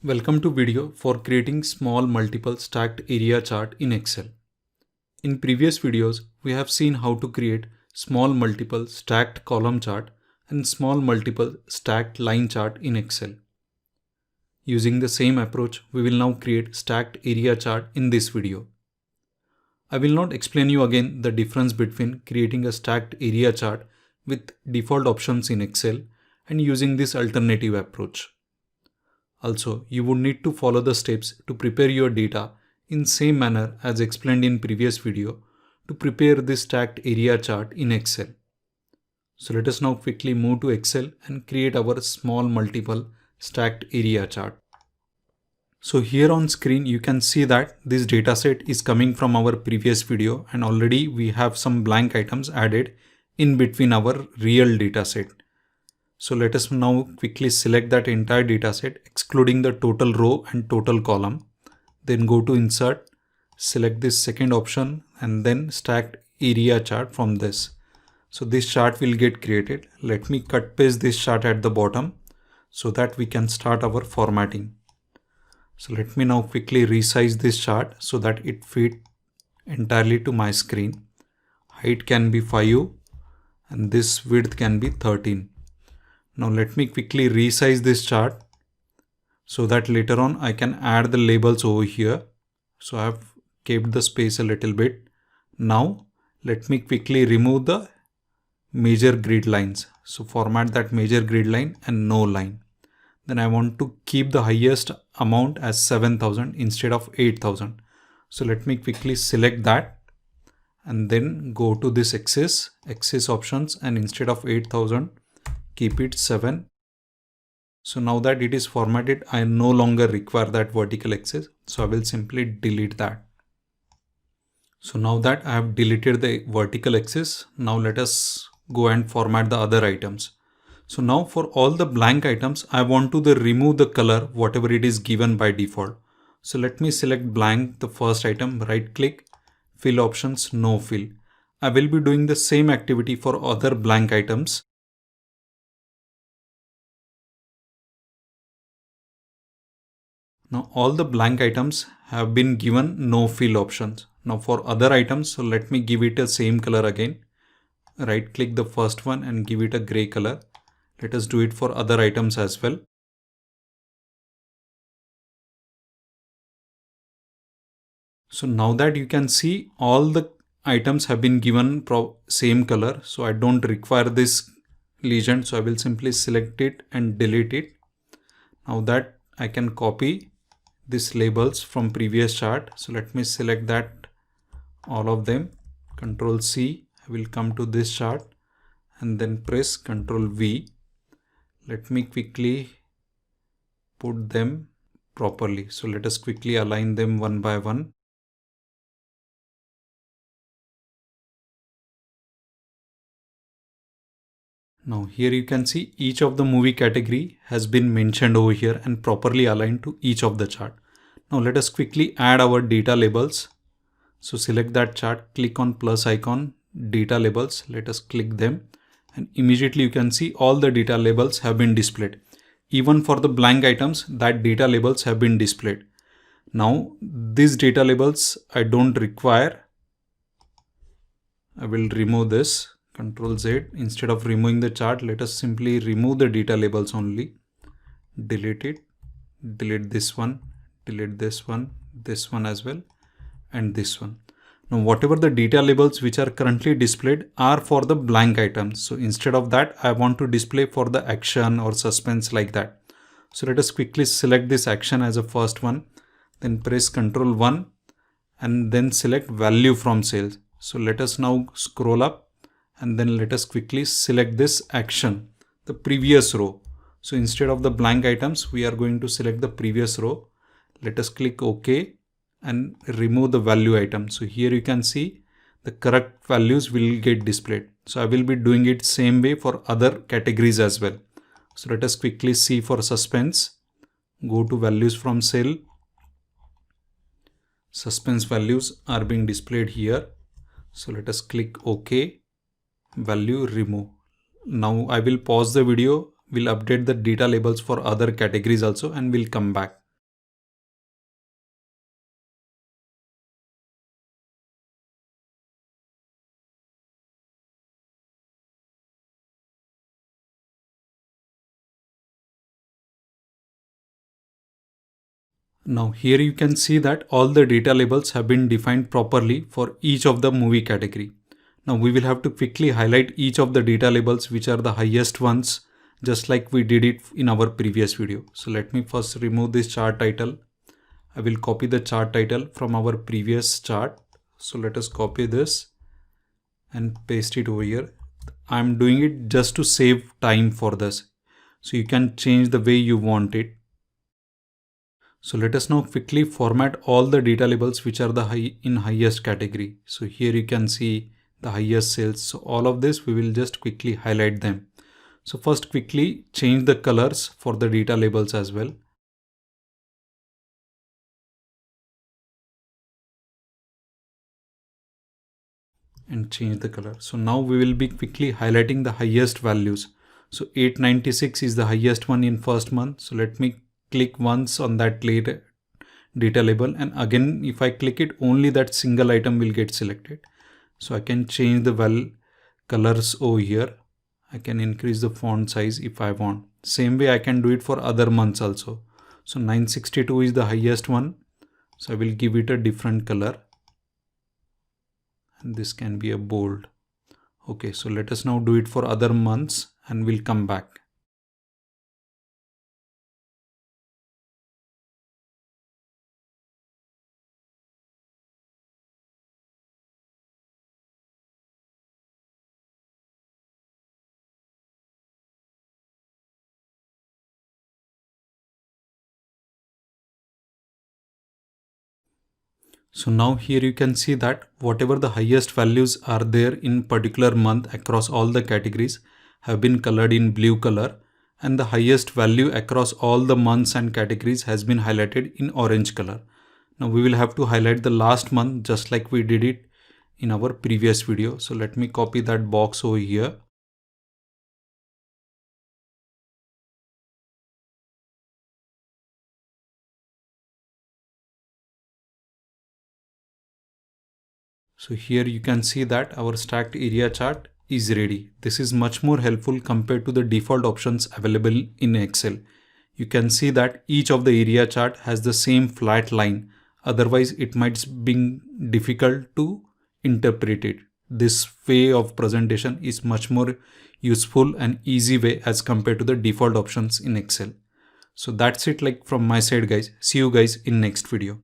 Welcome to video for creating small multiple stacked area chart in Excel. In previous videos, we have seen how to create small multiple stacked column chart and small multiple stacked line chart in Excel. Using the same approach, we will now create stacked area chart in this video. I will not explain you again the difference between creating a stacked area chart with default options in Excel and using this alternative approach. Also, you would need to follow the steps to prepare your data in same manner as explained in previous video to prepare this stacked area chart in Excel. So let us now quickly move to Excel and create our small multiple stacked area chart. So here on screen you can see that this dataset is coming from our previous video and already we have some blank items added in between our real dataset. So let us now quickly select that entire dataset excluding the total row and total column. Then go to insert, select this second option and then stacked area chart from this. So this chart will get created. Let me cut paste this chart at the bottom so that we can start our formatting. So let me now quickly resize this chart so that it fits entirely to my screen. Height can be 5 and this width can be 13. Now let me quickly resize this chart so that later on I can add the labels over here. So I have kept the space a little bit. Now let me quickly remove the major grid lines. So format that major grid line and no line. Then I want to keep the highest amount as 7,000 instead of 8,000. So let me quickly select that and then go to this axis options and instead of 8,000 keep it 7. So now that it is formatted, I no longer require that vertical axis. So I will simply delete that. So now that I have deleted the vertical axis, now let us go and format the other items. So now for all the blank items, I want to remove the color, whatever it is given by default. So let me select blank, the first item, right click, fill options, no fill. I will be doing the same activity for other blank items. Now all the blank items have been given no fill options. Now for other items, so let me give it a same color again. Right click the first one and give it a gray color. Let us do it for other items as well. So now that you can see all the items have been given same color. So I don't require this legend. So I will simply select it and delete it. Now that I can copy these labels from previous chart. So let me select that all of them, Control C. I will come to this chart and then press Control V. Let me quickly put them properly. So let us quickly align them one by one. Now here you can see each of the movie category has been mentioned over here and properly aligned to each of the chart. Now let us quickly add our data labels. So select that chart, click on plus icon, data labels. Let us click them and immediately you can see all the data labels have been displayed. Even for the blank items, that data labels have been displayed. Now these data labels I don't require. I will remove this. Control Z. Instead of removing the chart, let us simply remove the data labels only. Delete it. Delete this one. Delete this one as well, and this one. Now whatever the data labels which are currently displayed are for the blank items. So instead of that, I want to display for the action or suspense like that. So let us quickly select this action as a first one, then press Ctrl 1 and then select value from sales. So let us now scroll up and then let us quickly select this action, the previous row. So instead of the blank items, we are going to select the previous row. Let us click OK and remove the value item. So here you can see the correct values will get displayed. So I will be doing it same way for other categories as well. So let us quickly see for suspense. Go to values from cell. Suspense values are being displayed here. So let us click OK. Value remove. Now I will pause the video. We'll update the data labels for other categories also and we'll come back. Now here you can see that all the data labels have been defined properly for each of the movie category. Now we will have to quickly highlight each of the data labels which are the highest ones, just like we did it in our previous video. So let me first remove this chart title. I will copy the chart title from our previous chart. So let us copy this and paste it over here. I'm doing it just to save time for this. So you can change the way you want it. So let us now quickly format all the data labels which are the highest category. So here you can see the highest sales. So all of this we will just quickly highlight them. So first quickly change the colors for the data labels as well. And change the color. So now we will be quickly highlighting the highest values. So 896 is the highest one in first month. So let me click once on that data label, and again if I click it, only that single item will get selected. So I can change the colors over here. I can increase the font size if I want. Same way I can do it for other months also. So 962 is the highest one. So I will give it a different color. And this can be a bold. Okay, so let us now do it for other months and we'll come back. So now here you can see that whatever the highest values are there in particular month across all the categories have been colored in blue color, and the highest value across all the months and categories has been highlighted in orange color. Now we will have to highlight the last month just like we did it in our previous video. So let me copy that box over here. So here you can see that our stacked area chart is ready. This is much more helpful compared to the default options available in Excel. You can see that each of the area chart has the same flat line. Otherwise, it might be difficult to interpret it. This way of presentation is much more useful and easy way as compared to the default options in Excel. So that's it like from my side guys. See you guys in next video.